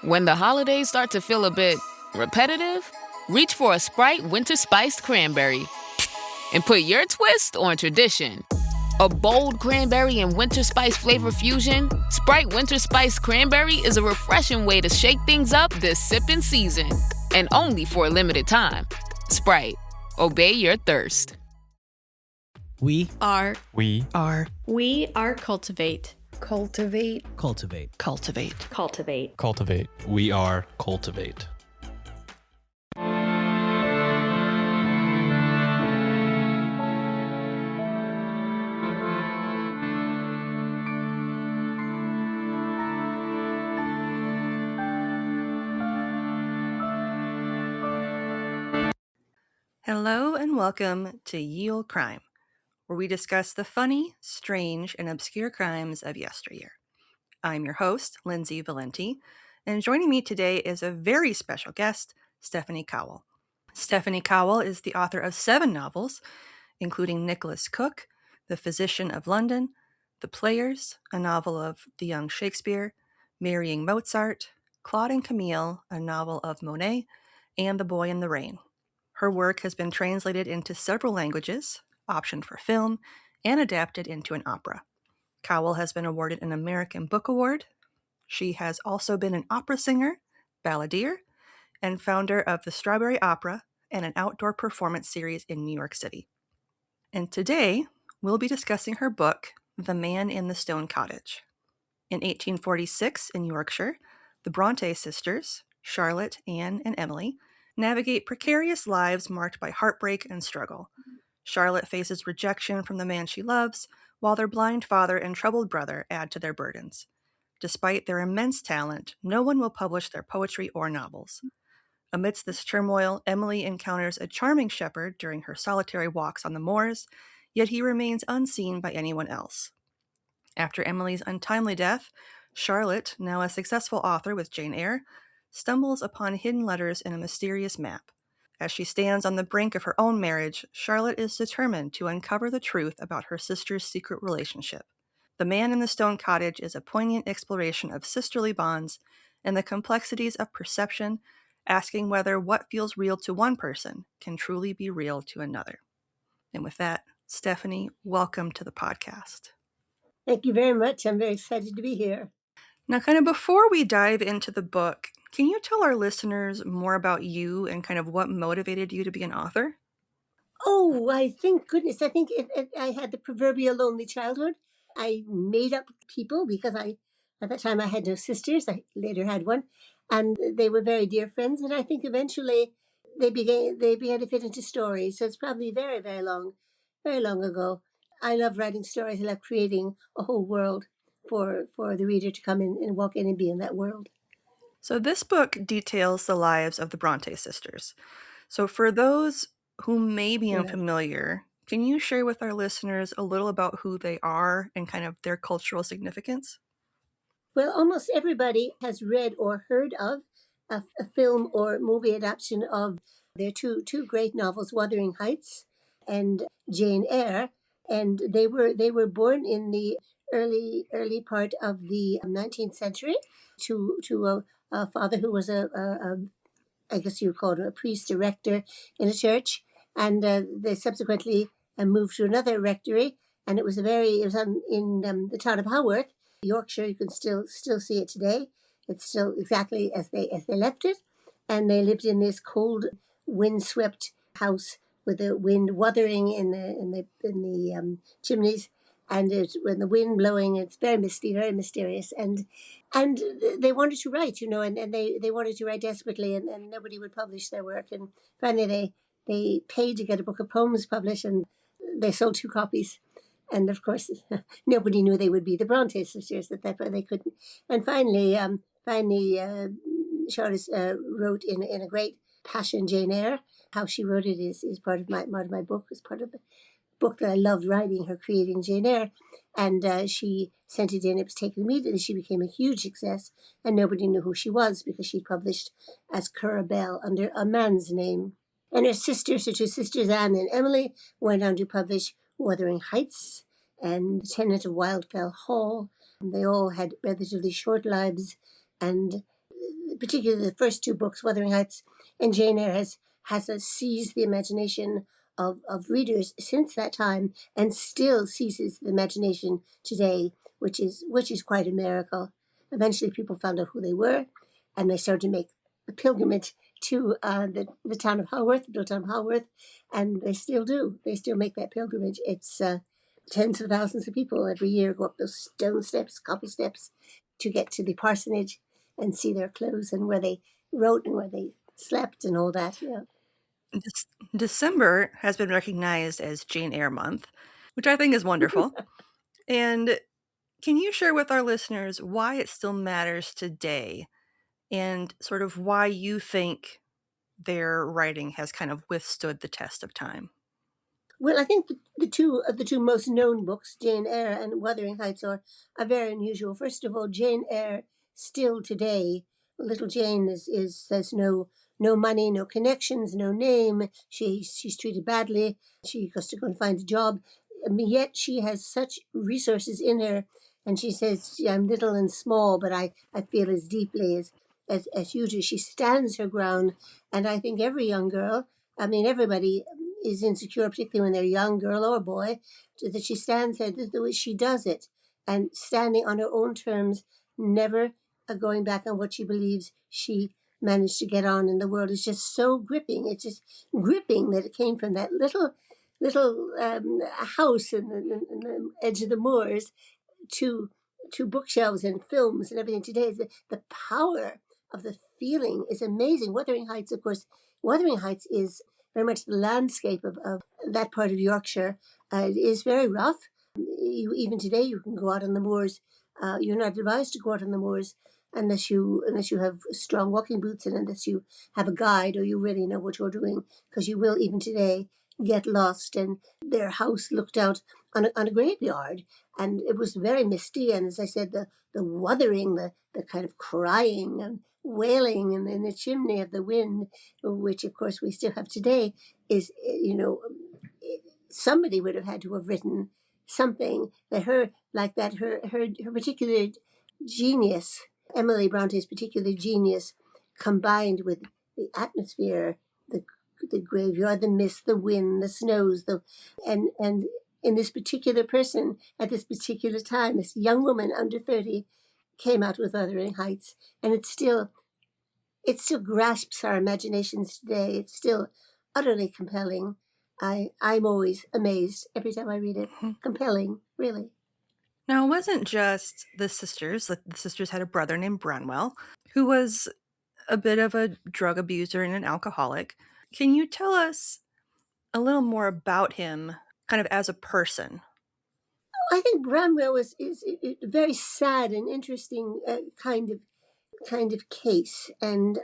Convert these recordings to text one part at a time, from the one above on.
When the holidays start to feel a bit repetitive, reach for a Sprite Winter Spiced Cranberry and put your twist on tradition. A bold cranberry and winter spice flavor fusion, Sprite Winter Spiced Cranberry is a refreshing way to shake things up this sipping season. And only for a limited time. Sprite. Obey your thirst. We are cultivate. Cultivate. Cultivate. Cultivate. Cultivate. Cultivate. We are cultivate. Hello and welcome to Ye Olde Crime, where we discuss the funny, strange, and obscure crimes of yesteryear. I'm your host, Lindsay Valenti, and joining me today is a very special guest, Stephanie Cowell. Stephanie Cowell is the author of 7 novels, including Nicholas Cook, The Physician of London, The Players, a novel of the young Shakespeare, Marrying Mozart, Claude and Camille, a novel of Monet, and The Boy in the Rain. Her work has been translated into several languages, optioned for film, and adapted into an opera. Cowell has been awarded an American Book Award. She has also been an opera singer, balladeer, and founder of the Strawberry Opera and an outdoor performance series in New York City. And today, we'll be discussing her book, The Man in the Stone Cottage. In 1846 in Yorkshire, the Brontë sisters, Charlotte, Anne, and Emily, navigate precarious lives marked by heartbreak and struggle. Charlotte faces rejection from the man she loves, while their blind father and troubled brother add to their burdens. Despite their immense talent, no one will publish their poetry or novels. Amidst this turmoil, Emily encounters a charming shepherd during her solitary walks on the moors, yet he remains unseen by anyone else. After Emily's untimely death, Charlotte, now a successful author with Jane Eyre, stumbles upon hidden letters in a mysterious map. As she stands on the brink of her own marriage, Charlotte is determined to uncover the truth about her sister's secret relationship. The Man in the Stone Cottage is a poignant exploration of sisterly bonds and the complexities of perception, asking whether what feels real to one person can truly be real to another. And with that, Stephanie, welcome to the podcast. Thank you very much. I'm very excited to be here. Now, kind of before we dive into the book, can you tell our listeners more about you and kind of what motivated you to be an author? Oh, I think I had the proverbial lonely childhood. I made up people because at that time I had no sisters. I later had one, and they were very dear friends. And I think eventually they began to fit into stories. So it's probably very, very long ago. I love writing stories. I love creating a whole world for the reader to come in and walk in and be in that world. So this book details the lives of the Brontë sisters. So for those who may be unfamiliar, can you share with our listeners a little about who they are and kind of their cultural significance? Well, almost everybody has read or heard of a film or movie adaptation of their two great novels, Wuthering Heights and Jane Eyre, and they were born in the early part of the 19th century to a father who was I guess you would call it a priest, a rector in a church, and they subsequently moved to another rectory, and it was in the town of Haworth, Yorkshire. You can still see it today. It's still exactly as they left it, and they lived in this cold, windswept house with the wind wuthering in the chimneys, and when the wind blowing, it's very misty, very mysterious, and they wanted to write, and they wanted to write desperately, and nobody would publish their work, and finally they paid to get a book of poems published, and they sold 2 copies. And of course, nobody knew they would be the Brontë sisters. That they couldn't. And finally, Charlotte wrote in a great passion Jane Eyre. How she wrote it is part of my book. Is part of the book that I loved writing. Her creating Jane Eyre, and she sent it in. It was taken immediately. She became a huge success, and nobody knew who she was because she published as Currer Bell under a man's name. And her two sisters, Anne and Emily, went on to publish Wuthering Heights and Tenant of Wildfell Hall. They all had relatively short lives, and particularly the first two books, Wuthering Heights and Jane Eyre, has seized the imagination of readers since that time, and still seizes the imagination today, which is quite a miracle. Eventually, people found out who they were, and they started to make the pilgrimage to the town of Haworth, the little town of Haworth, and they still do. They still make that pilgrimage. It's tens of thousands of people every year go up those stone steps, cobble steps, to get to the parsonage and see their clothes and where they wrote and where they slept and all that. Yeah. December has been recognized as Jane Eyre Month, which I think is wonderful. And can you share with our listeners why it still matters today and sort of why you think their writing has kind of withstood the test of time? Well, I think the two most known books, Jane Eyre and Wuthering Heights, are very unusual. First of all, Jane Eyre, still today, little Jane has no money, no connections, no name. She's treated badly. She has to go and find a job. Yet she has such resources in her, and she says, "I'm little and small, but I feel as deeply as you do." She stands her ground, and I think every young girl, I mean, everybody is insecure, particularly when they're a young girl or boy, that she stands there the way she does it, and standing on her own terms, never going back on what she believes she managed to get on in the world, is just so gripping. It's just gripping that it came from that little house in the edge of the moors to bookshelves and films and everything today. The power of the feeling is amazing. Wuthering Heights, of course, Wuthering Heights is very much the landscape of that part of Yorkshire. It is very rough. Even today, you can go out on the moors. You're not advised to go out on the moors unless you have strong walking boots and unless you have a guide or you really know what you're doing, because you will even today get lost. And their house looked out on a graveyard, and it was very misty. And as I said, the wuthering, the kind of crying and wailing in the chimney of the wind, which of course we still have today, is, somebody would have had to have written something that her particular genius, Emily Bronte's particular genius, combined with the atmosphere, the graveyard, the mist, the wind, the snows, and in this particular person at this particular time, this young woman under 30 came out with Wuthering Heights, and it still grasps our imaginations today. It's still utterly compelling. I'm always amazed every time I read it. Compelling, really. Now, it wasn't just the sisters. The sisters had a brother named Branwell, who was a bit of a drug abuser and an alcoholic. Can you tell us a little more about him, kind of as a person? I think Branwell is a very sad and interesting kind of case, and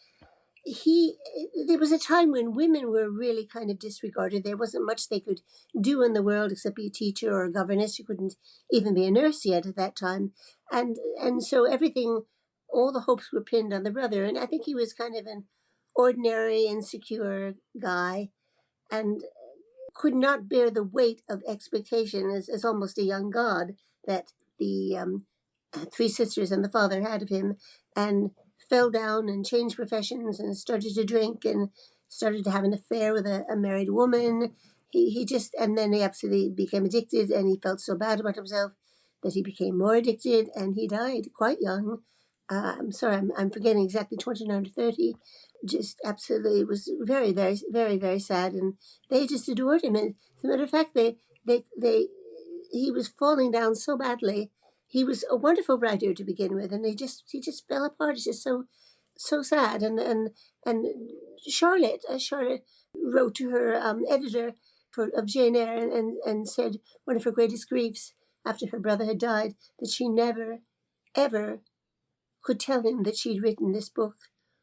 there was a time when women were really kind of disregarded. There wasn't much they could do in the world except be a teacher or a governess. You couldn't even be a nurse yet at that time, and so everything, all the hopes were pinned on the brother. And I think he was kind of an ordinary, insecure guy, and could not bear the weight of expectation as almost a young god that the three sisters and the father had of him, and fell down and changed professions and started to drink and started to have an affair with a married woman. He just, and then he absolutely became addicted, and he felt so bad about himself that he became more addicted, and he died quite young. I'm sorry, I'm forgetting exactly, 29 or 30. Just absolutely, it was very, very, very, very sad, and they just adored him. And as a matter of fact, he was falling down so badly. He was a wonderful writer to begin with, and he just fell apart. It's just so sad. And Charlotte wrote to her editor of Jane Eyre and said one of her greatest griefs after her brother had died, that she never ever could tell him that she'd written this book,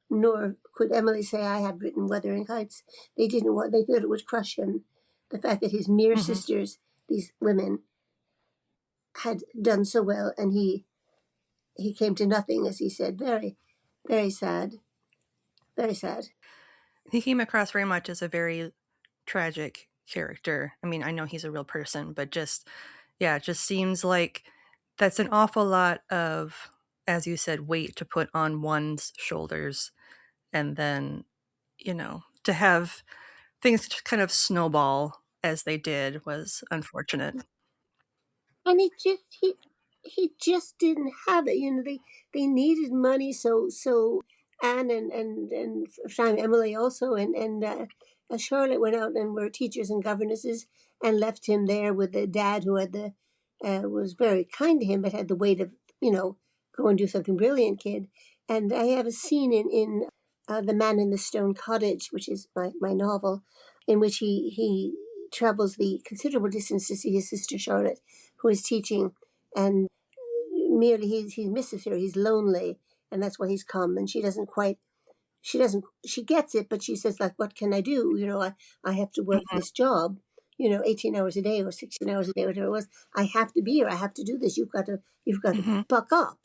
nor could Emily say, "I have written Wuthering Heights." They thought it would crush him. The fact that his mere sisters, these women, had done so well, and he came to nothing, as he said. Very, very sad. Very sad. He came across very much as a very tragic character. I mean, I know he's a real person, but it just seems like that's an awful lot of as you said, weight to put on one's shoulders. And then, to have things just kind of snowball as they did was unfortunate. And he just didn't have it. They needed money, so Anne and Sam Emily also and Charlotte went out and were teachers and governesses and left him there with the dad who had the was very kind to him but had the weight of go and do something brilliant, kid. And I have a scene in The Man in the Stone Cottage, which is my novel, in which he travels the considerable distance to see his sister Charlotte, who is teaching, and merely he misses her. He's lonely, and that's why he's come. And she gets it, but she says, like, what can I do? I have to work this job, 18 hours a day or 16 hours a day, whatever it was. I have to be here. I have to do this. You've got to buck up,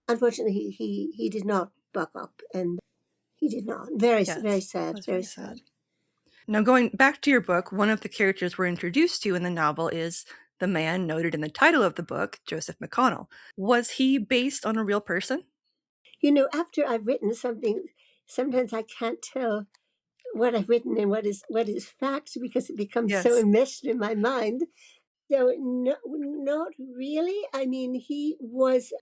Unfortunately, he did not buck up, and he did not. Very sad. Very sad. Now, going back to your book, one of the characters we're introduced to in the novel is the man noted in the title of the book, Joseph McConnell. Was he based on a real person? After I've written something, sometimes I can't tell what I've written and what is fact, because it becomes so enmeshed in my mind. So no, not really. I mean, he was.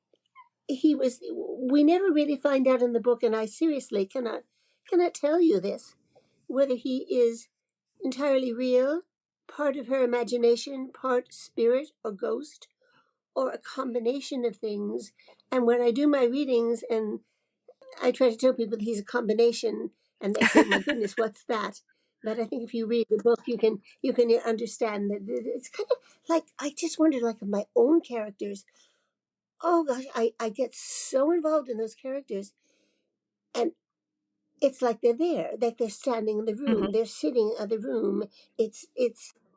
We never really find out in the book, and I seriously cannot tell you this, whether he is entirely real, part of her imagination, part spirit or ghost, or a combination of things. And when I do my readings and I try to tell people he's a combination, and they say, "My goodness, what's that?" But I think if you read the book, you can understand that it's kind of like, I just wonder, like, of my own characters. Oh gosh, I get so involved in those characters, and it's like they're there, like they're standing in the room, they're sitting in the room. It's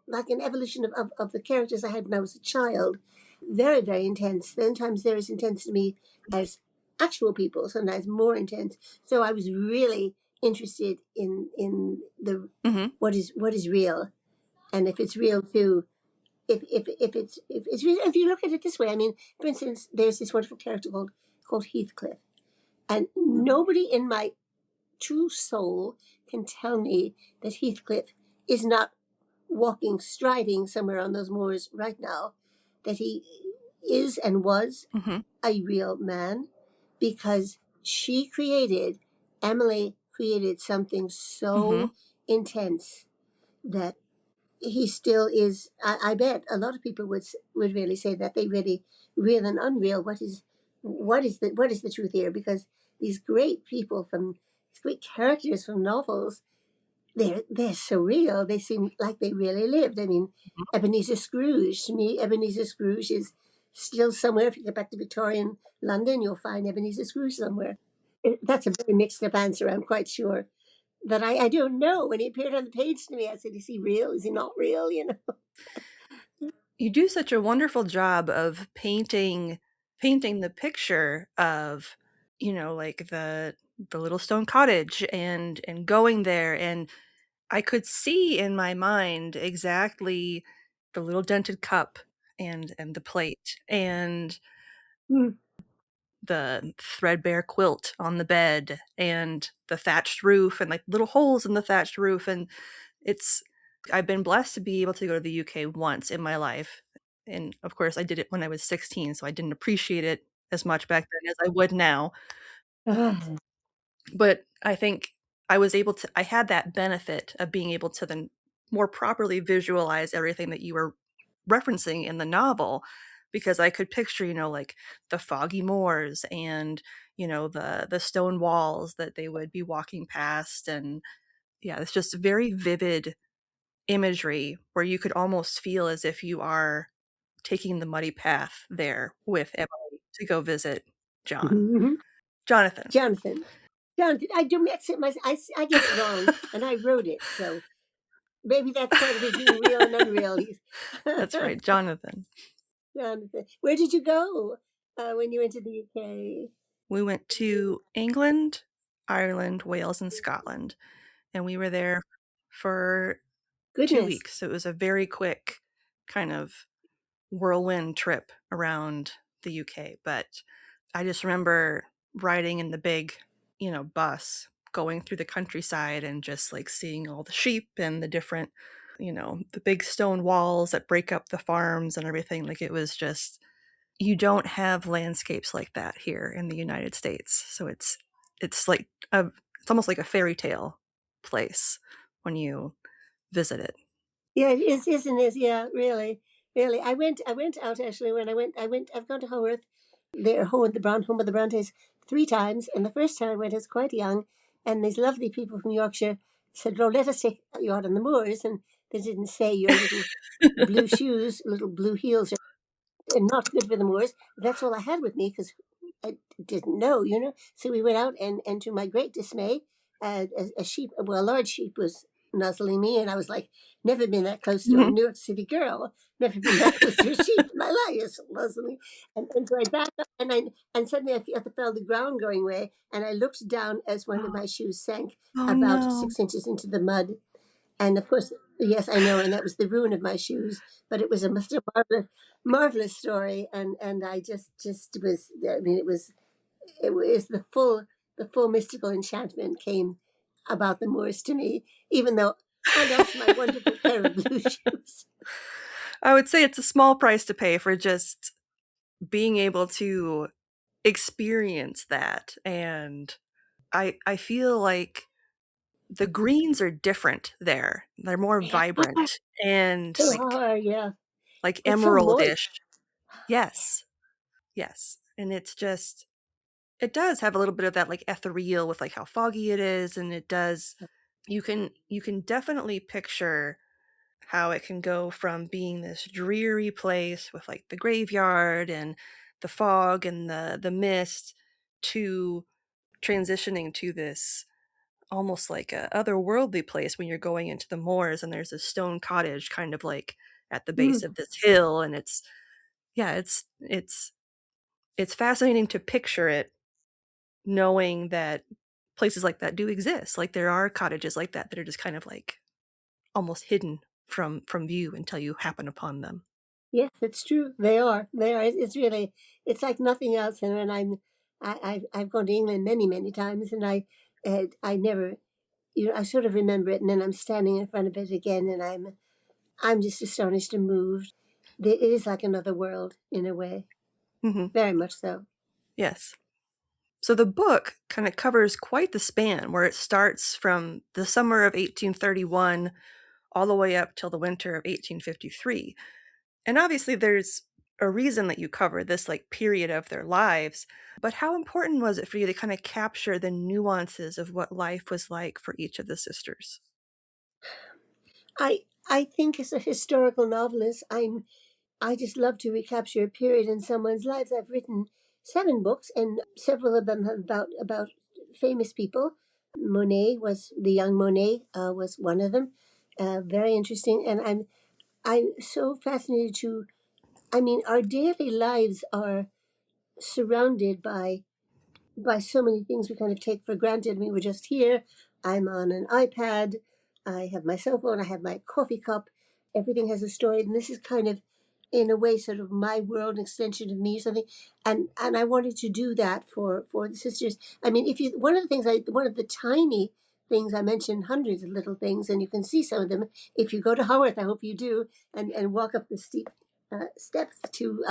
like an evolution of the characters I had when I was a child. Very, very intense. Sometimes they're as intense to me as actual people, sometimes more intense. So I was really interested in the what is real, and if it's real too. If real, if you look at it this way, I mean, for instance, there's this wonderful character called Heathcliff, and nobody in my true soul can tell me that Heathcliff is not striding somewhere on those moors right now, that he is and was a real man, because Emily created something so intense that he still is. I bet a lot of people would really say that they really, real and unreal. What is the truth here? Because these great people these great characters from novels, they're so real. They seem like they really lived. I mean, Ebenezer Scrooge. To me, Ebenezer Scrooge is still somewhere. If you get back to Victorian London, you'll find Ebenezer Scrooge somewhere. That's a very mixed up answer, I'm quite sure. But I don't know. When he appeared on the page to me, I said, is he real? Is he not real? You do such a wonderful job of painting the picture of, like the little stone cottage and going there. And I could see in my mind exactly the little dented cup and the plate and the threadbare quilt on the bed and the thatched roof and like little holes in the thatched roof. And I've been blessed to be able to go to the UK once in my life. And of course, I did it when I was 16, so I didn't appreciate it as much back then as I would now. But I think I had that benefit of being able to then more properly visualize everything that you were referencing in the novel, because I could picture, like the foggy moors and, the stone walls that they would be walking past. And yeah, it's just very vivid imagery where you could almost feel as if you are taking the muddy path there with Emily to go visit Jonathan. Jonathan. I do mix it myself. I get it wrong, and I wrote it, so maybe that's part of his being real and unreal. That's right, Jonathan. Jonathan. Where did you go when you went to the UK? We went to England, Ireland, Wales, and Scotland, and we were there for 2 weeks. So it was a very quick kind of whirlwind trip around the UK. But I just remember riding in the big, bus going through the countryside and just like seeing all the sheep and the different, the big stone walls that break up the farms and everything. Like it was just, you don't have landscapes like that here in the United States. So it's like it's almost like a fairy tale place when you visit it. Yeah, it is, isn't it? Yeah, really, really. I went out actually when I've gone to Haworth, their home at the home of the Brontes 3 times, and the first time I went, I was quite young, and these lovely people from Yorkshire said, "Oh, let us take you out on the moors," and they didn't say your little blue shoes, little blue heels and not good for the moors. That's all I had with me because I didn't know. So we went out, and to my great dismay, a sheep, well, a large sheep was nuzzling me, and I was like, never been that close to a New York City girl, never been that close to a sheep in my life. It's nuzzling me, and so I backed up, and suddenly I felt the ground going away, and I looked down as one of my shoes sank Oh about no. 6 inches into the mud. And of course, yes, I know, and that was the ruin of my shoes. But it was a marvelous story, and I just was. I mean, it was the full mystical enchantment came about the moors to me, even though I lost my wonderful pair of blue shoes. I would say it's a small price to pay for just being able to experience that. And I feel like the greens are different there. They're more They vibrant and are, yeah. like It's so emeraldish. moist. Yes. Yes. And it's just, it does have a little bit of that like ethereal with like how foggy it is, and it does, you can definitely picture how it can go from being this dreary place with like the graveyard and the fog and the mist to transitioning to this almost like a otherworldly place when you're going into the moors, and there's a stone cottage kind of like at the base Mm. of this hill. And it's, yeah, it's fascinating to picture it, knowing that places like that do exist. Like there are cottages like that that are just kind of like almost hidden from view until you happen upon them. Yes, it's true. They are. They are. It's really. It's like nothing else. And when I've gone to England many, many times, and I never, I sort of remember it, and then I'm standing in front of it again, and I'm just astonished and moved. It is like another world in a way, Hmm. very much so. Yes. So the book kind of covers quite the span, where it starts from the summer of 1831 all the way up till the winter of 1853. And obviously there's a reason that you cover this like period of their lives, but how important was it for you to kind of capture the nuances of what life was like for each of the sisters? I think as a historical novelist, I just love to recapture a period in someone's lives. I've written 7 books, and several of them have about famous people. Monet was the young Monet was one of them. Very interesting, and I'm so fascinated to. I mean, our daily lives are surrounded by so many things we kind of take for granted. I mean, we're just here. I'm on an iPad. I have my cell phone. I have my coffee cup. Everything has a story, and this is kind of, in a way, sort of my world, an extension of me, or something. And I wanted to do that for the sisters. I mean, if you one of the tiny things I mentioned, hundreds of little things, and you can see some of them if you go to Haworth. I hope you do, and walk up the steep steps to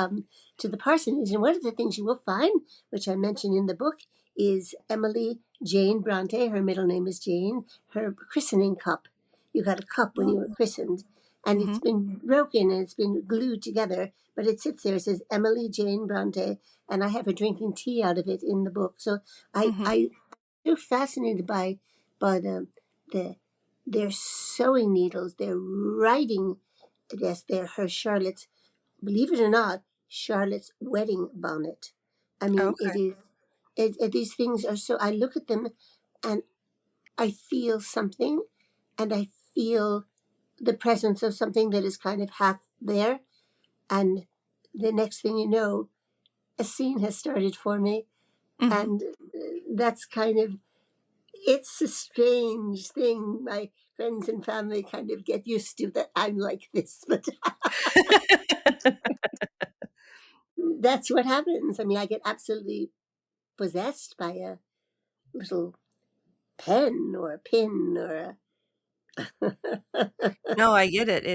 the parsonage. And one of the things you will find, which I mentioned in the book, is Emily Jane Brontë. Her middle name is Jane. Her christening cup. You got a cup when you were christened, and Mm-hmm. it's been broken and it's been glued together, but it sits there. It says Emily Jane Brontë, and I have her drinking tea out of it in the book. So Mm-hmm. I'm so fascinated by the their sewing needles, their writing. Yes, they're her Charlotte's, believe it or not, Charlotte's wedding bonnet. I mean, Okay. these things are so, I look at them and I feel something, and I feel the presence of something that is kind of half there. And the next thing you know, a scene has started for me. Mm-hmm. And that's kind of, it's a strange thing. My friends and family kind of get used to that I'm like this, but that's what happens. I mean, I get absolutely possessed by a little pen or a pin or No, I get it.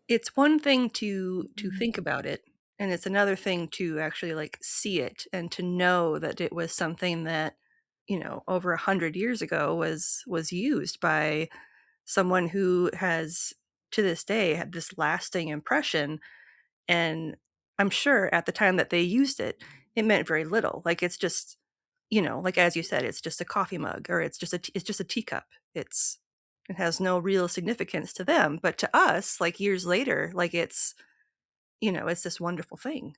It's one thing to think about it, and it's another thing to actually like see it and to know that it was something that, over 100 years ago was used by someone who has to this day had this lasting impression. And I'm sure at the time that they used it, it meant very little. Like it's just, like as you said, it's just a coffee mug, or it's just a teacup. It has no real significance to them, but to us, like years later, like it's this wonderful thing.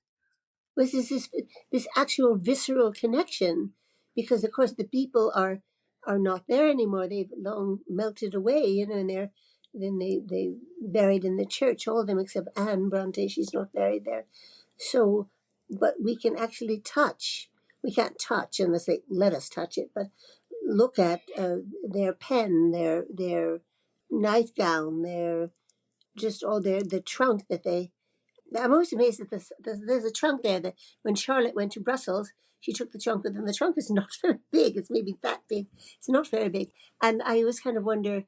was this actual visceral connection, because of course the people are not there anymore. They've long melted away, and they buried in the church, all of them except Anne Brontë. She's not buried there. So, but we can actually touch. We can't touch unless they let us touch it, but look at their pen, their nightgown, their just all the trunk that they. I'm always amazed at this. There's a trunk there that when Charlotte went to Brussels, she took the trunk with her. The trunk is not very big. It's maybe that big. It's not very big. And I always kind of wonder,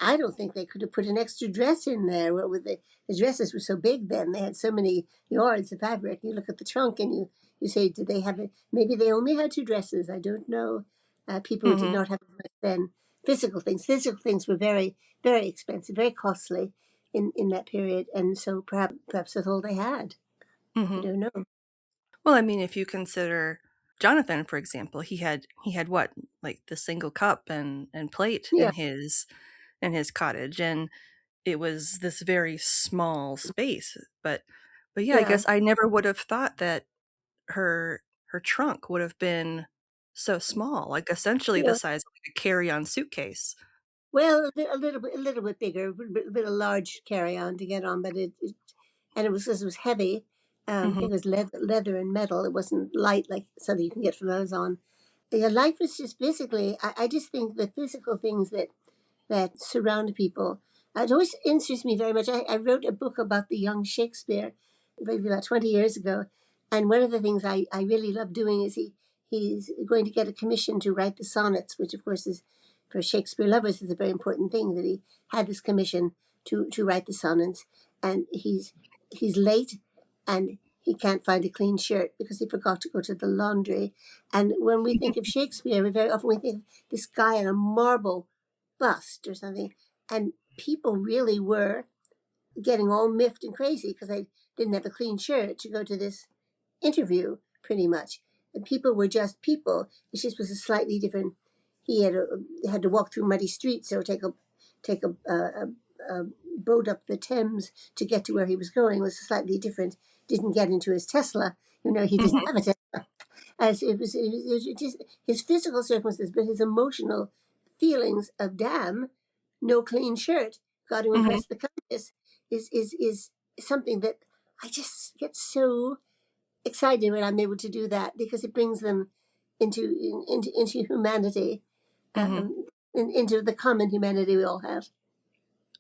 I don't think they could have put an extra dress in there. Well, with the dresses were so big then, they had so many yards of fabric. You look at the trunk and you say, did they have it? Maybe they only had two dresses. I don't know. People did not have then physical things. Physical things were very, very expensive, very costly in that period. And so perhaps that's all they had. I don't know. Well, I mean, if you consider Jonathan, for example, he had what, like the single cup and plate Yeah. in his cottage, and it was this very small space. But yeah, I Yeah. guess I never would have thought that her trunk would have been so small, like essentially the Yeah. size of like a carry-on suitcase. Well, a little bit bigger, a bit of large carry-on to get on, but and it was heavy. I Hmm. think it was leather and metal. It wasn't light like something you can get from Amazon. Yeah, life was just physically. I just think the physical things that surround people. It always interests me very much. I wrote a book about the young Shakespeare, maybe about 20 years ago, and one of the things I really love doing is he's going to get a commission to write the sonnets, which of course is for Shakespeare lovers is a very important thing, that he had this commission to write the sonnets, and he's late, and he can't find a clean shirt because he forgot to go to the laundry. And when we think of Shakespeare, we very often we think of this guy in a marble bust or something, and people really were getting all miffed and crazy because they didn't have a clean shirt to go to this interview, pretty much. And people were just people. It just was a slightly different. He had to walk through muddy streets or take a boat up the Thames to get to where he was going. It was slightly different. Didn't get into his Tesla. He didn't have a Tesla. As it was just his physical circumstances, but his emotional feelings of damn, no clean shirt, got to Hmm. impress the Countess is something that I just get so excited when I'm able to do that, because it brings them into humanity, Hmm. into the common humanity we all have.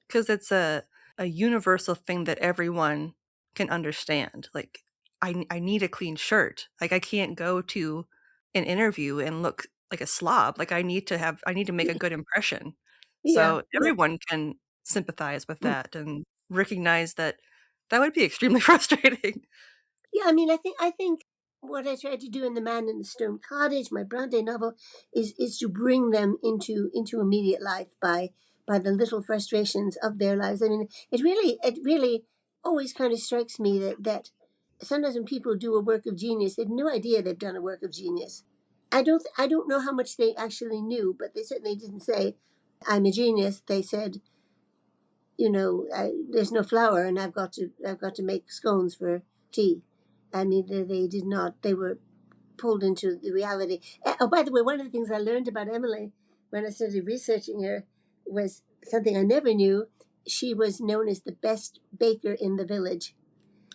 Because it's a universal thing that everyone can understand. Like, I need a clean shirt. Like, I can't go to an interview and look like a slob. Like, I need to make a good impression. Yeah, So yeah, everyone can sympathize with that and recognize that that would be extremely frustrating. yeah. I think what I tried to do in The Man in the Stone Cottage, my Bronte novel, is to bring them into immediate life by the little frustrations of their lives. I mean, it really always kind of strikes me that sometimes when people do a work of genius, they have no idea they've done a work of genius. I don't know how much they actually knew, but they certainly didn't say, "I'm a genius." They said, there's no flour, and I've got to make scones for tea. I mean, they did not. They were pulled into the reality. Oh, by the way, one of the things I learned about Emily when I started researching her was something I never knew. She was known as the best baker in the village.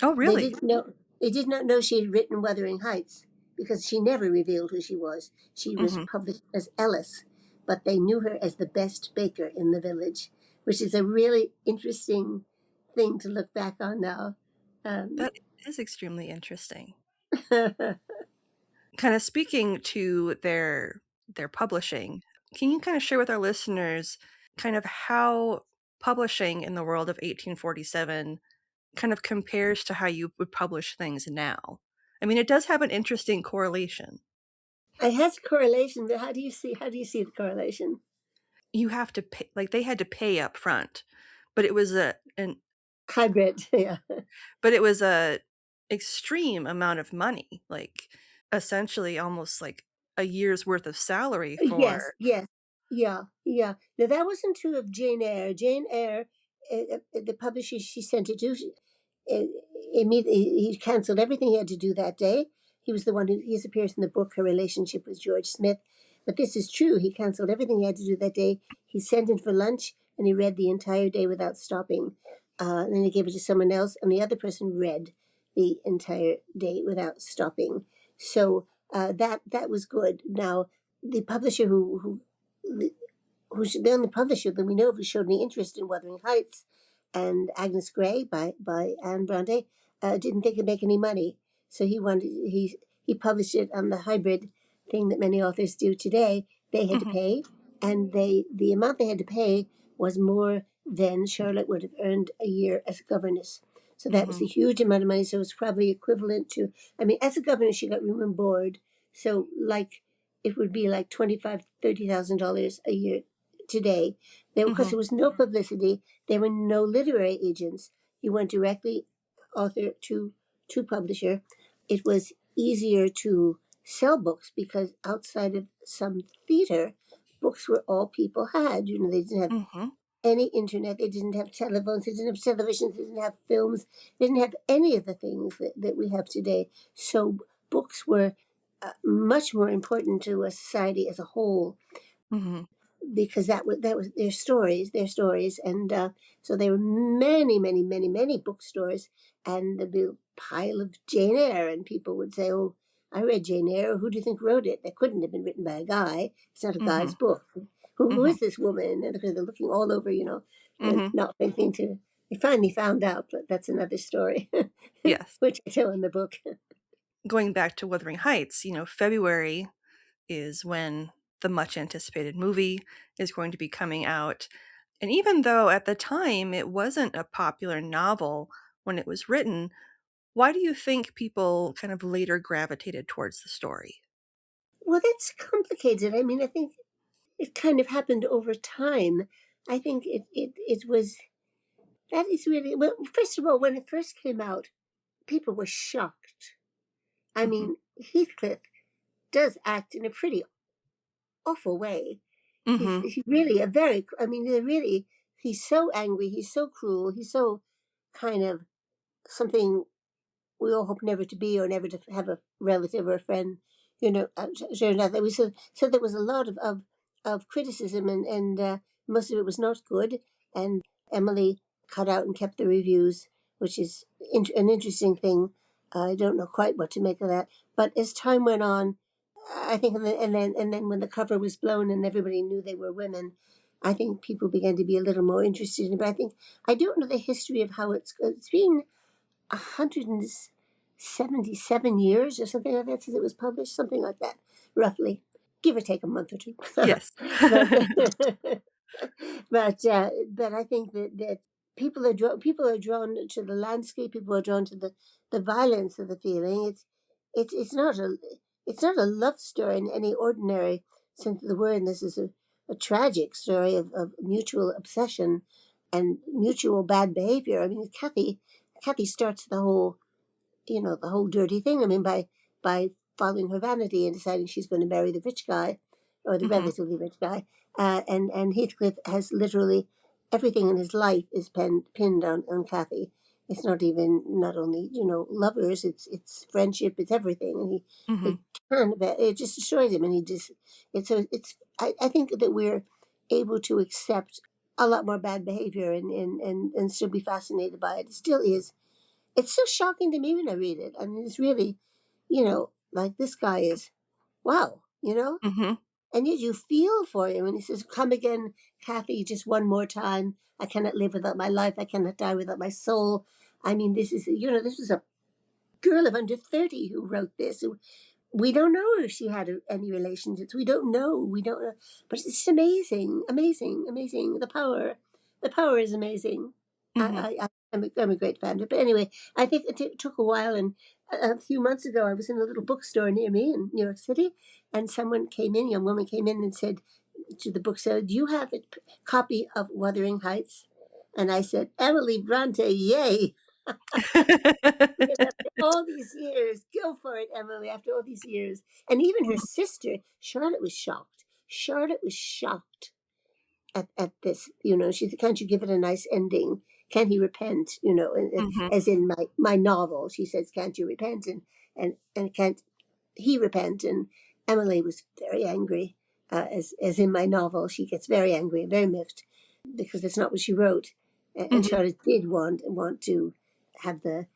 Oh, They really? didn't know. They did not know she had written Wuthering Heights because she never revealed who she was. She was Hmm. published as Ellis, but they knew her as the best baker in the village, which is a really interesting thing to look back on now. Um, That is extremely interesting. Kind of speaking to their publishing, can you kind of share with our listeners kind of how publishing in the world of 1847 kind of compares to how you would publish things now? I mean, it does have an interesting correlation. It has a correlation, but how do you see the correlation? You have to pay, like they had to pay up front, but it was an hybrid, yeah. But it was a extreme amount of money, like essentially almost like a year's worth of salary Yes, for. yeah. Now that wasn't true of Jane Eyre. Jane Eyre, the publisher she sent it to, immediately he cancelled everything he had to do that day. He was the one who appears in the book, her relationship with George Smith. But this is true. He cancelled everything he had to do that day. He sent it for lunch, and he read the entire day without stopping. And then he gave it to someone else, and the other person read the entire day without stopping. So that was good. Now, the publisher the only publisher that we know of who showed any interest in Wuthering Heights and Agnes Grey by Anne Brontë didn't think it'd make any money, so he published it on the hybrid thing that many authors do today. They had to pay, and the amount they had to pay was more than Charlotte would have earned a year as a governess. So that was a huge amount of money. So it's probably equivalent to, I mean, as a governess, she got room and board. So like, it would be like $25,000-$30,000 a year today. Because there was no publicity, there were no literary agents. You went directly author to publisher. It was easier to sell books because outside of some theater, books were all people had. You know, they didn't have any internet, they didn't have telephones, they didn't have televisions, they didn't have films, they didn't have any of the things that we have today. So books were much more important to a society as a whole, because that was their stories, and so there were many bookstores, and the big pile of Jane Eyre, and people would say, "Oh, I read Jane Eyre. Who do you think wrote it? That couldn't have been written by a guy. It's not a guy's book. Who is this woman?" And they're looking all over, and not thinking to. They finally found out, but that's another story. Yes. Which I tell in the book. Going back to Wuthering Heights, February is when the much anticipated movie is going to be coming out. And even though at the time it wasn't a popular novel when it was written, why do you think people kind of later gravitated towards the story? Well, that's complicated. I mean, I think it kind of happened over time. I think it was, that is really, well, first of all, when it first came out, people were shocked. I mean, Heathcliff does act in a pretty awful way. He's really he's so angry, he's so cruel, he's so kind of something we all hope never to be, or never to have a relative or a friend, sure enough. So there was a lot of criticism, and most of it was not good. And Emily cut out and kept the reviews, which is an interesting thing. I don't know quite what to make of that. But as time went on, I think, and then when the cover was blown and everybody knew they were women, I think people began to be a little more interested in it. But I think I don't know the history of how it's been 177 years or something like that since it was published, something like that, roughly, give or take a month or two. Yes. but I think that people are drawn to the landscape. People are drawn to the violence of the feeling. It's not a love story in any ordinary sense of the word. And this is a tragic story of mutual obsession and mutual bad behavior. I mean, Kathy starts the whole dirty thing. I mean, by following her vanity and deciding she's going to marry the rich guy, or the relatively rich guy. And Heathcliff has literally everything in his life is pinned on Kathy. It's not only lovers. It's friendship. It's everything. And it just destroys him. And I think that we're able to accept a lot more bad behavior and still be fascinated by it. It still is. It's still shocking to me when I read it. I mean, it's really, like, this guy is, wow, and yet you feel for him. And he says, "Come again, Kathy, just one more time. I cannot live without my life. I cannot die without my soul." I mean, this is a girl of under 30 who wrote this. we don't know if she had any relationships. We don't know. But it's just amazing, amazing, amazing. The power is amazing. I'm a great fan of it. But anyway, I think it took a while. And a few months ago, I was in a little bookstore near me in New York City, and a young woman came in and said to the bookseller, "Do you have a copy of Wuthering Heights?" And I said, "Emily Brontë, yay!" Because after all these years, go for it, Emily, after all these years. And even her sister, Charlotte was shocked. Charlotte was shocked at this. She said, "Can't you give it a nice ending? Can he repent?" As in my novel, she says, "Can't you repent?" And can't he repent? And Emily was very angry, as in my novel. She gets very angry and very miffed because that's not what she wrote. And Charlotte did want to have the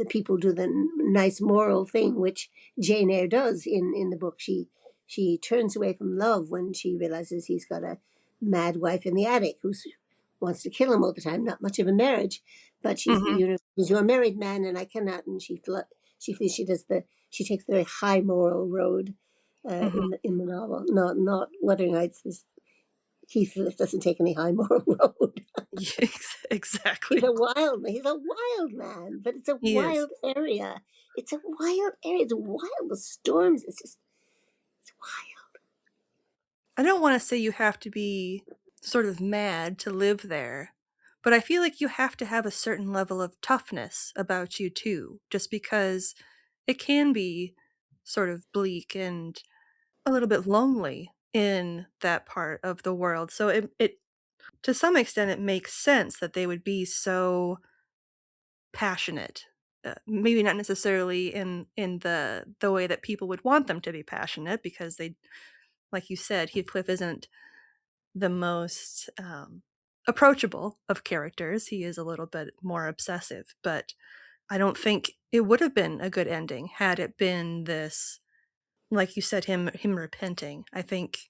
people do the nice moral thing, which Jane Eyre does in the book. She turns away from love when she realizes he's got a mad wife in the attic who wants to kill him all the time. Not much of a marriage, but she's you're a married man and I cannot. And she takes the very high moral road in the novel. Not Wuthering Heights. Heathcliff doesn't take any high moral road. Exactly. He's a wild man, but it's a wild area. It's a wild area. It's wild. The storms. It's wild. I don't want to say you have to be sort of mad to live there, but I feel like you have to have a certain level of toughness about you too, just because it can be sort of bleak and a little bit lonely in that part of the world. So it to some extent it makes sense that they would be so passionate. Maybe not necessarily in the way that people would want them to be passionate, because they, like you said, Heathcliff isn't the most approachable of characters. He is a little bit more obsessive, but I don't think it would have been a good ending had it been this, like you said, him repenting. I think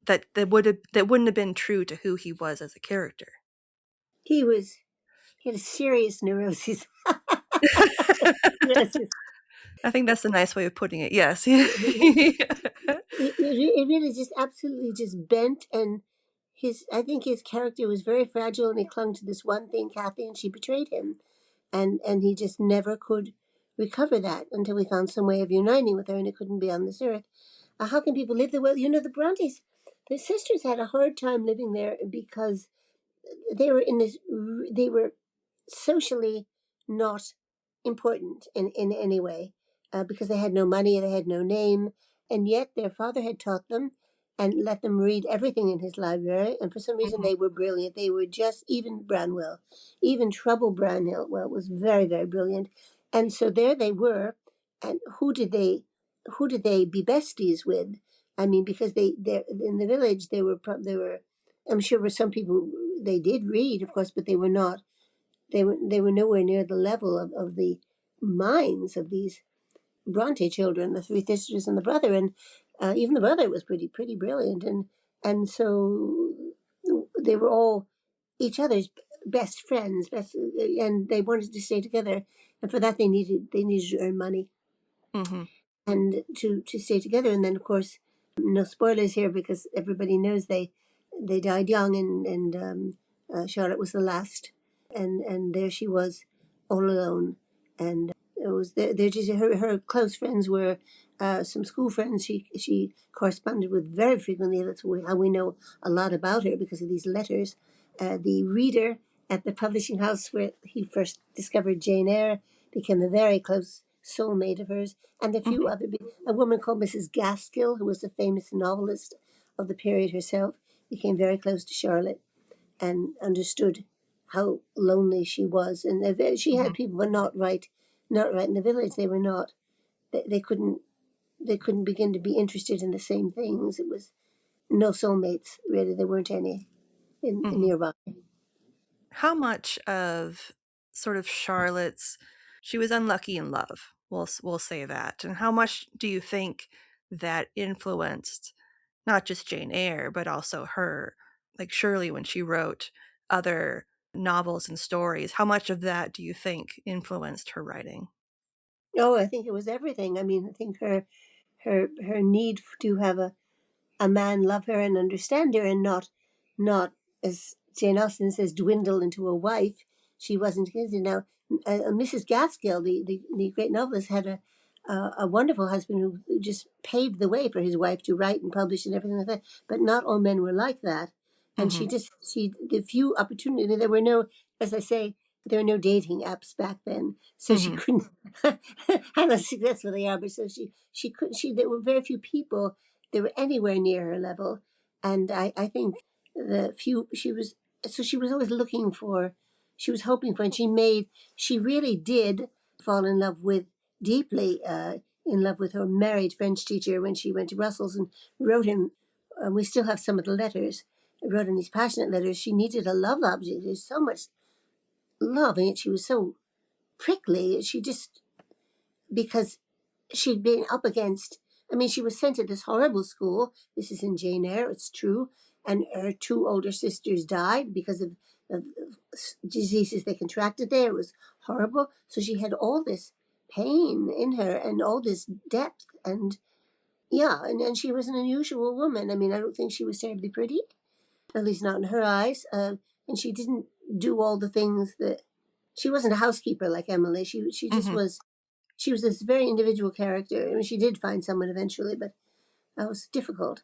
that wouldn't have been true to who he was as a character. He had a serious neurosis. I think that's a nice way of putting it. Yes. It really just absolutely just bent, and I think his character was very fragile, and he clung to this one thing, Kathy, and she betrayed him, and he just never could recover that until we found some way of uniting with her, and it couldn't be on this earth. How can people live there? Well, the Brontes, their sisters had a hard time living there because they were socially not important in any way, because they had no money, they had no name, and yet their father had taught them and let them read everything in his library, and for some reason they were brilliant. They were just, even Trouble Branwell was very, very brilliant. And so there they were, and who did they be besties with? I mean, because they in the village they were I'm sure were some people they did read, of course, but they were not. They were nowhere near the level of the minds of these Bronte children, the three sisters and the brother, and even the brother was pretty brilliant, and so they were all each other's best friends, and they wanted to stay together, and for that they needed to earn money, and to stay together, and then of course no spoilers here because everybody knows they died young, and Charlotte was the last, and there she was all alone, and it was they're just her close friends were some school friends she corresponded with very frequently. That's how we know a lot about her, because of these letters. The reader at the publishing house where he first discovered Jane Eyre became a very close soulmate of hers, and a woman called Mrs. Gaskell, who was a famous novelist of the period herself, became very close to Charlotte and understood how lonely she was. And she had people, but not right in the village. They were not. They couldn't begin to be interested in the same things. It was no soulmates, really. There weren't any in nearby. How much of sort of Charlotte's, she was unlucky in love, we'll say that, and how much do you think that influenced not just Jane Eyre but also her, like Shirley when she wrote other novels and stories? How much of that do you think influenced her writing? Oh, I think it was everything. I mean, I think her need to have a man love her and understand her, and not as Jane Austen says, dwindle into a wife. She wasn't. Now, Mrs. Gaskell, the great novelist, had a wonderful husband who just paved the way for his wife to write and publish and everything like that. But not all men were like that, and Mm-hmm. the few opportunities, there were no, as I say, there were no dating apps back then, so she Mm-hmm. couldn't. I'm not successful they are, but so she couldn't. There were very few people that were anywhere near her level, and I think the few she was, so she was always looking for, she was hoping for, and she really did fall in love with, deeply in love with her married French teacher when she went to Brussels, and wrote him, we still have some of the letters, wrote in these passionate letters. She needed a love object. There's so much love, and yet she was so prickly. She just, because she'd been up against, I mean, she was sent to this horrible school. This is in Jane Eyre, it's true. And her two older sisters died because of diseases they contracted there. It was horrible. So she had all this pain in her and all this depth. And yeah, and she was an unusual woman. I mean, I don't think she was terribly pretty, at least not in her eyes. And she didn't do all the things that, she wasn't a housekeeper like Emily. She just Mm-hmm. was, she was this very individual character. I mean, she did find someone eventually, but that was difficult.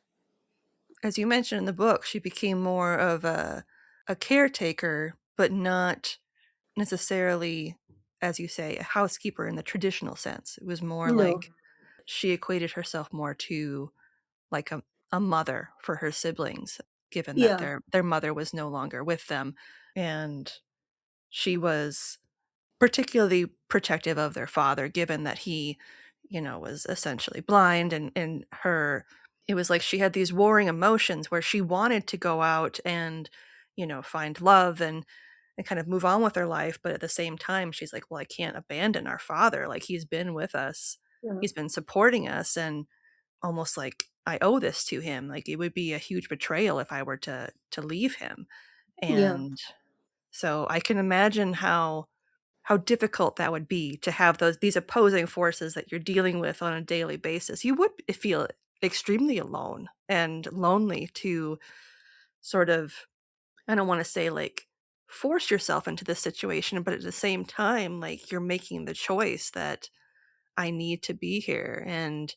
As you mentioned in the book, she became more of a caretaker, but not necessarily, as you say, a housekeeper in the traditional sense. It was more No. like she equated herself more to like a mother for her siblings, given that Yeah. their mother was no longer with them. And she was particularly protective of their father, given that he, was essentially blind, and her, it was like she had these warring emotions where she wanted to go out and, find love and kind of move on with her life. But at the same time, she's like, well, I can't abandon our father. Like, he's been with us. Yeah. He's been supporting us. And almost like I owe this to him. Like, it would be a huge betrayal if I were to leave him. Yeah. And so I can imagine how difficult that would be to have these opposing forces that you're dealing with on a daily basis. You would feel extremely alone and lonely to sort of, I don't want to say like force yourself into this situation, but at the same time, like, you're making the choice that I need to be here. And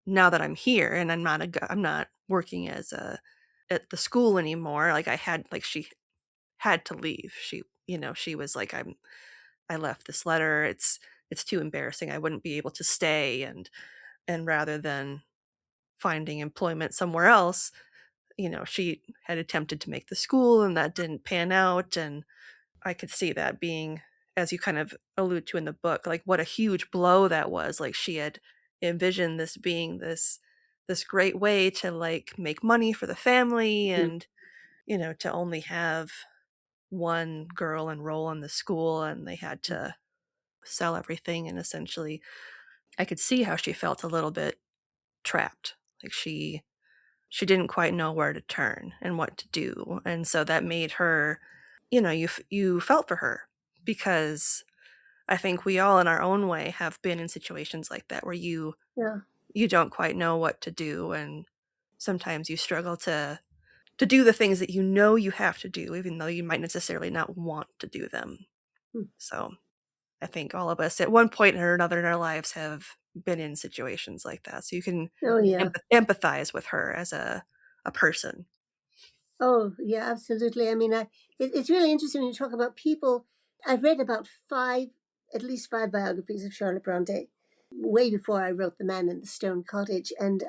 now that I'm here and I'm not working at the school anymore, like she had to leave. She was like, I left this letter. It's too embarrassing. I wouldn't be able to stay. And rather than finding employment somewhere else, she had attempted to make the school and that didn't pan out. And I could see that being, as you kind of allude to in the book, like what a huge blow that was. Like, she had envisioned this being this great way to like make money for the family, and to only have one girl enroll in the school, and they had to sell everything. And essentially, I could see how she felt a little bit trapped. Like, she didn't quite know where to turn and what to do. And so that made her, you felt for her, because I think we all in our own way have been in situations like that where Yeah. you don't quite know what to do, and sometimes you struggle to do the things that you have to do, even though you might necessarily not want to do them. Hmm. So I think all of us at one point or another in our lives have been in situations like that. So you can Oh, yeah. empathize with her as a person. Oh, yeah, absolutely. I mean, it's really interesting when you talk about people. I've read about at least five biographies of Charlotte Brontë way before I wrote The Man in the Stone Cottage. And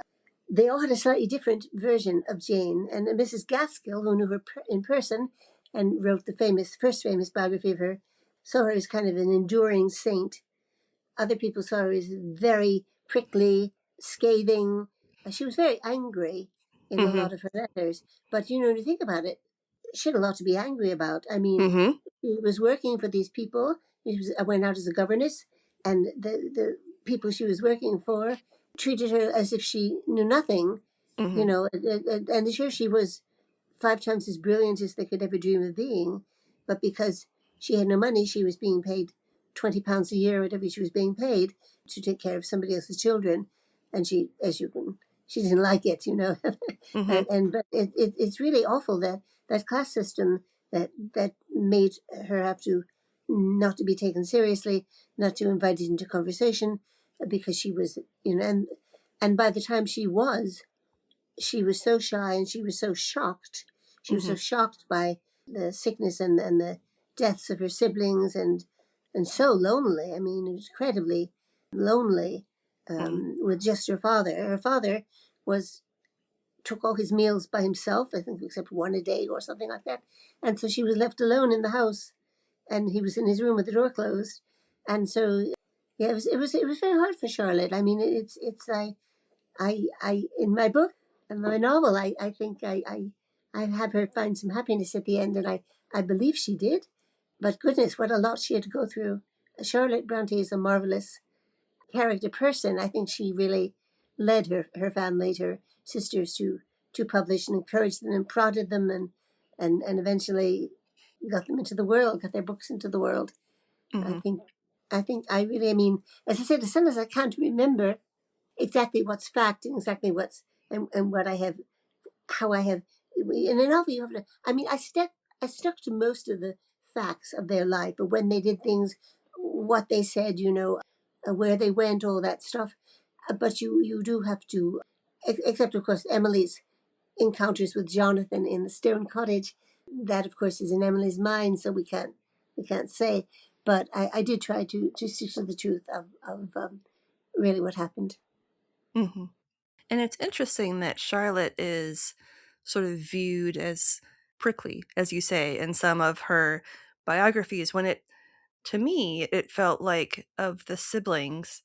they all had a slightly different version of Jane. And Mrs. Gaskell, who knew her in person and wrote the first famous biography of her, saw her as kind of an enduring saint. Other people saw her as very prickly, scathing. She was very angry in a Mm-hmm. lot of her letters. But, when you think about it, she had a lot to be angry about. I mean, Mm-hmm. she was working for these people. I went out as a governess, and the people she was working for treated her as if she knew nothing, Mm-hmm. and sure, she was 5 times as brilliant as they could ever dream of being. But because she had no money, she was being paid £20 a year, whatever she was being paid, to take care of somebody else's children. And she, she didn't like it, you know. But it's really awful that class system that made her have to not to be taken seriously, not to invite into conversation, because she was, you know, and by the time she was so shy, and she was so shocked. She was so shocked by the sickness and the deaths of her siblings, and so lonely. I mean, incredibly lonely, with just her father. Her father took all his meals by himself, I think, except one a day or something like that. And so she was left alone in the house, and he was in his room with the door closed. And so, yeah, it was very hard for Charlotte. I mean, it's I in my book, in my novel, I think I have her find some happiness at the end, and I believe she did. But goodness, what a lot she had to go through. Charlotte Brontë is a marvelous character person. I think she really led her family, her sisters, to publish, and encouraged them and prodded them, and eventually got them into the world, got their books into the world. I think I really, I mean, as I said, as soon as I can't remember exactly what's fact and exactly what's and what I have, how I have in a novel, you have to, I mean, I stuck to most of the facts of their life, but when they did things, what they said, you know, where they went, all that stuff. But you do have to, except of course Emily's encounters with Jonathan in the Stone Cottage. That of course is in Emily's mind, so we can't say. But I did try to stick to the truth of really what happened. And it's interesting that Charlotte is sort of viewed as prickly, as you say, in some of her biographies, when to me, it felt like of the siblings,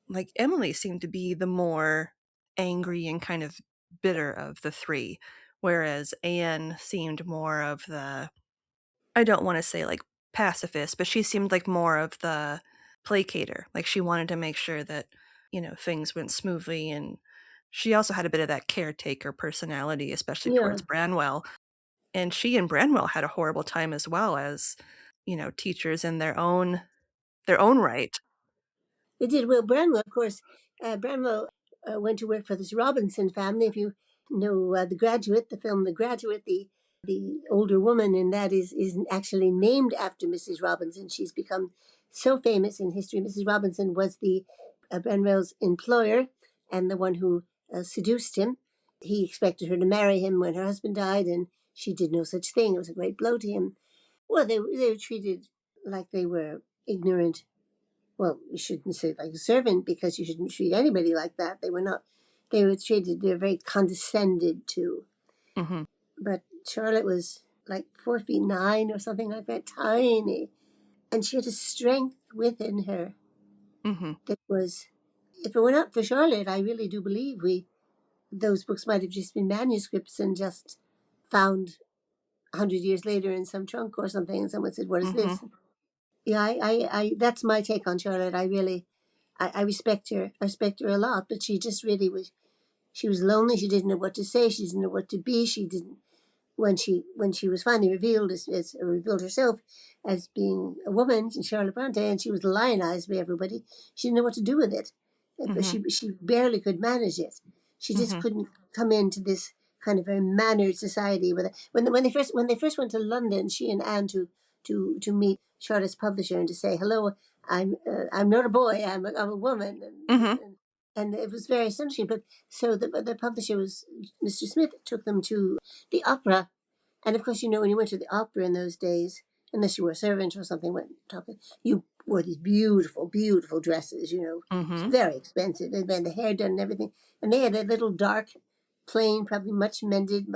like Emily seemed to be the more angry and kind of bitter of the three, whereas Anne seemed more of the, I don't want to say like pacifist, but she seemed like more of the placater. Like she wanted to make sure that, you know, things went smoothly. And she also had a bit of that caretaker personality, especially towards Branwell. And she and Branwell had a horrible time as well, as, you know, teachers in their own right. They did. Well, Branwell, of course, Branwell went to work for this Robinson family. If you know The Graduate, the film The Graduate, the older woman in that is actually named after Mrs. Robinson. She's become so famous in history. Mrs. Robinson was the Branwell's employer and the one who seduced him. He expected her to marry him when her husband died, and she did no such thing. It was a great blow to him. Well, they were treated like they were ignorant. Well, you shouldn't say like a servant, because you shouldn't treat anybody like that. They were not, they were treated, they were very condescended to. But Charlotte was like 4'9" or something like that, tiny. And she had a strength within her that was, if it were not for Charlotte, I really do believe those books might have just been manuscripts and just found 100 years later in some trunk or something, and someone said, "What is this?" Yeah, I that's my take on Charlotte. I respect her. I respect her a lot, but she just really was. She was lonely. She didn't know what to say. She didn't know what to be. She didn't. When she was finally revealed as revealed herself as being a woman, Charlotte Brontë, and she was lionized by everybody. She didn't know what to do with it, but she barely could manage it. She just couldn't come into this kind of very mannered society. When they first went to London, she and Anne to meet Charlotte's publisher and to say, "Hello, I'm not a boy. I'm a woman." And it was very astonishing. But so the publisher was Mr. Smith, took them to the opera, and of course, you know, when you went to the opera in those days, unless you were a servant or something, you wore these beautiful, beautiful dresses. You know, it's very expensive. They had the hair done and everything, and they had their little dark, plain, probably much mended,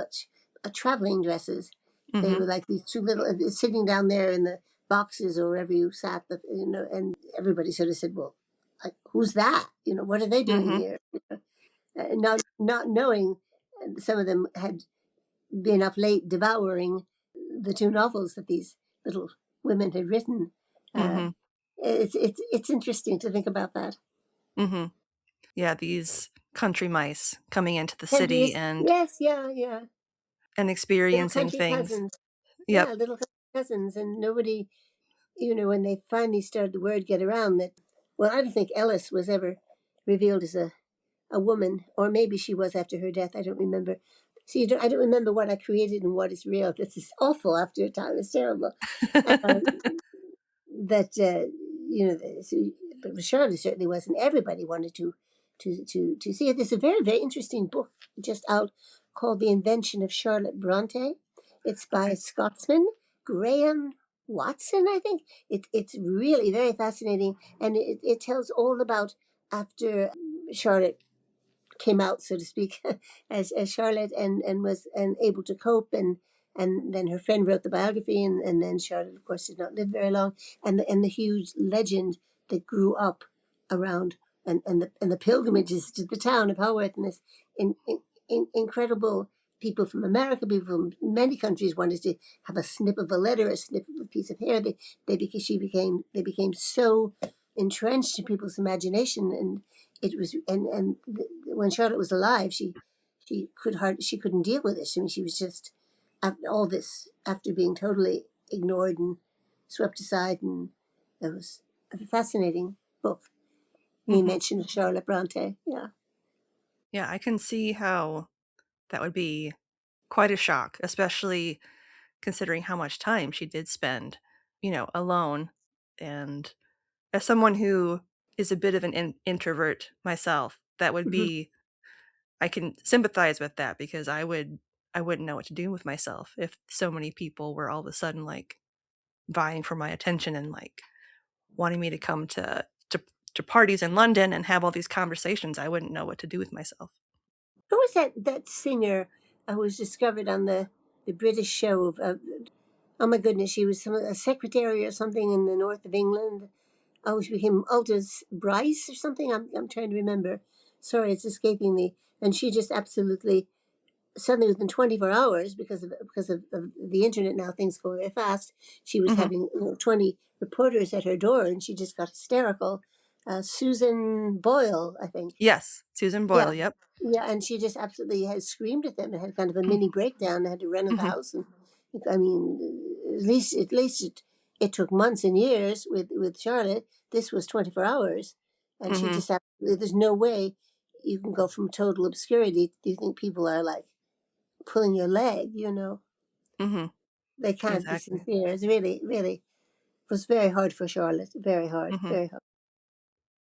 traveling dresses. They were like these two little sitting down there in the boxes or wherever you sat, you know, and everybody sort of said, "Well, like, who's that? You know, what are they doing here?" Not knowing, some of them had been up late devouring the two novels that these little women had written. It's interesting to think about that. Yeah, these country mice coming into the city and yes, yeah, and experiencing things. cousins. Yep. Yeah, little cousins, and nobody. when they finally started the word get around that, well, I don't think Ellis was ever revealed as a woman, or maybe she was after her death. I don't remember. See, I don't remember what I created and what is real. This is awful after a time. It's terrible. That but Charlotte certainly wasn't. Everybody wanted to see it. There's a very, very interesting book just out called The Invention of Charlotte Brontë. It's by a Scotsman, Graham Watson, I think. It's really very fascinating, and it tells all about after Charlotte came out, so to speak, as Charlotte, and was able to cope, and then her friend wrote the biography, and then Charlotte, of course, did not live very long, and the huge legend that grew up around, and the pilgrimages to the town of Haworth, and this incredible people from America, people from many countries wanted to have a snip of a letter, a snip of a piece of hair. They became so entrenched in people's imagination, and it was when Charlotte was alive, she couldn't deal with it. I mean, she was just after all this, after being totally ignored and swept aside, and it was a fascinating book. You mentioned Charlotte Brontë, Yeah, I can see how that would be quite a shock, especially considering how much time she did spend, alone. And as someone who is a bit of an introvert myself, that would be, I can sympathize with that, because I wouldn't know what to do with myself if so many people were all of a sudden like vying for my attention and like wanting me to come to parties in London and have all these conversations. I wouldn't know what to do with myself. Who was that singer who was discovered on the British show of oh my goodness, she was a secretary or something in the north of England. Oh, she became Alta's Bryce or something. I'm trying to remember. Sorry, it's escaping me. And she just absolutely, suddenly within 24 hours, because of the internet now, things go very fast. She was having 20 reporters at her door, and she just got hysterical. Susan Boyle, I think. Yes, Susan Boyle. Yeah. Yep. Yeah, and she just absolutely had screamed at them and had kind of a mini breakdown. They had to run at the house, and I mean, at least it took months and years with Charlotte. This was 24 hours, and she just absolutely. There's no way you can go from total obscurity. Do you think people are like pulling your leg? They can't be sincere. It's really, really it was very hard for Charlotte. Very hard. Very hard.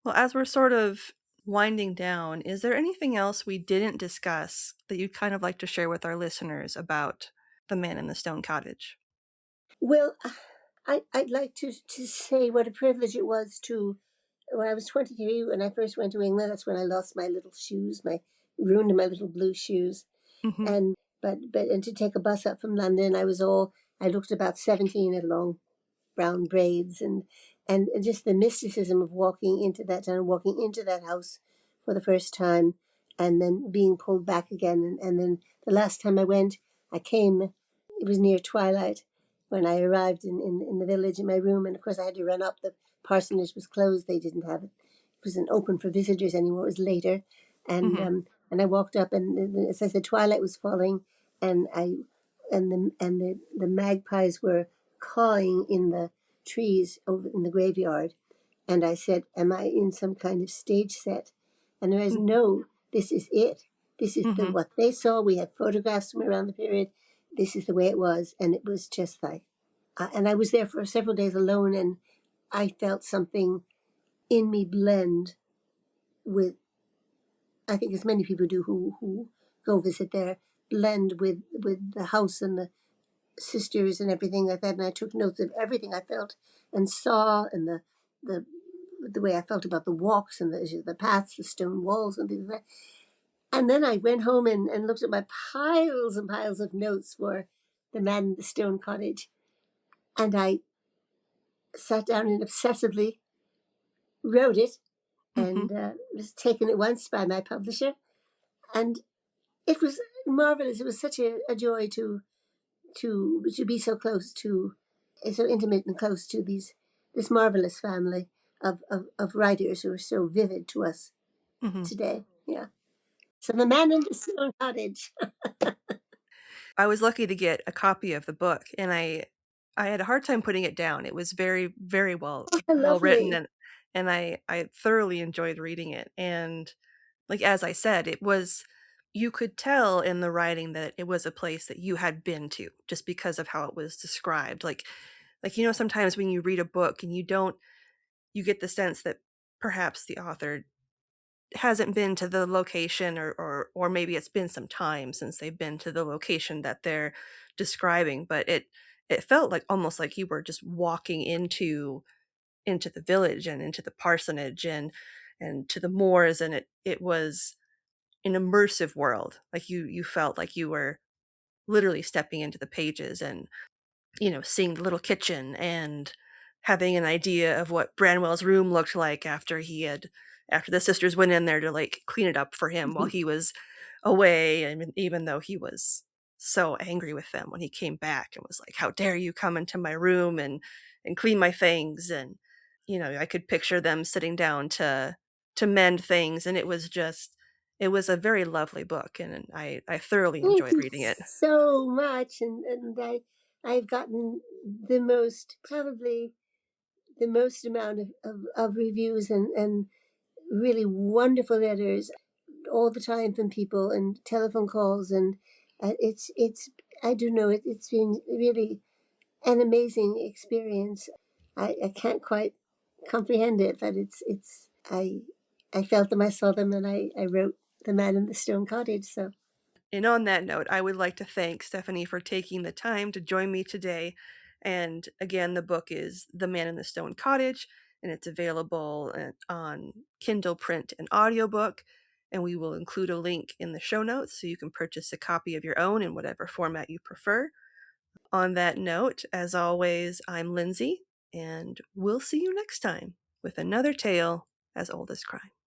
Well, as we're sort of winding down, is there anything else we didn't discuss that you'd kind of like to share with our listeners about the man in the Stone Cottage? Well, I'd like to say what a privilege it was to, when I was 23, when I first went to England. That's when I lost my little shoes, ruined my little blue shoes. And to take a bus up from London, I looked about 17 at long brown braids, and just the mysticism of walking into that town, walking into that house for the first time, and then being pulled back again. And then the last time I went, it was near twilight when I arrived in the village in my room. And of course I had to run up. The parsonage was closed. They didn't have it. It wasn't open for visitors anymore. It was later. And I walked up, and as I said, twilight was falling, and the magpies were cawing in the trees over in the graveyard. And I said, am I in some kind of stage set? And there is no, this is it. This is what they saw. We had photographs from around the period. This is the way it was. And it was just like, and I was there for several days alone, and I felt something in me blend with, I think as many people do who go visit there, blend with the house and the sisters and everything like that. And I took notes of everything I felt and saw, and the way I felt about the walks and the paths, the stone walls and things like that. And then I went home and looked at my piles and piles of notes for the man in the Stone Cottage. And I sat down and obsessively wrote it, and was taken at once by my publisher. And it was marvelous. It was such a joy to be so close to, so intimate and close to this marvelous family of writers who are so vivid to us today. Yeah. So the man in the Stone Cottage. I was lucky to get a copy of the book, and I I had a hard time putting it down. It was very, very well written, Lovely. and I thoroughly enjoyed reading it. And like as I said, it was, you could tell in the writing that it was a place that you had been to just because of how it was described. Like sometimes when you read a book and you get the sense that perhaps the author hasn't been to the location, or maybe it's been some time since they've been to the location that they're describing, but it felt like almost like you were just walking into the village and into the parsonage and to the moors, and it was an immersive world. Like you felt like you were literally stepping into the pages and seeing the little kitchen and having an idea of what Branwell's room looked like after the sisters went in there to like clean it up for him while he was away. I mean, even though he was so angry with them when he came back and was like, "How dare you come into my room and clean my things?" And I could picture them sitting down to mend things, and it was a very lovely book, and I thoroughly Thank enjoyed you reading it. so much. And I've gotten the most, probably the most amount of reviews and really wonderful letters all the time from people and telephone calls. And it's I do know it's been really an amazing experience. I can't quite comprehend it, but I felt them, I saw them, and I wrote The Man in the Stone Cottage. So And on that note, I would like to thank Stephanie for taking the time to join me today. And again, the book is The Man in the Stone Cottage, and it's available on Kindle print and audiobook. And we will include a link in the show notes so you can purchase a copy of your own in whatever format you prefer. On that note, as always, I'm Lindsay, and we'll see you next time with another tale as old as crime.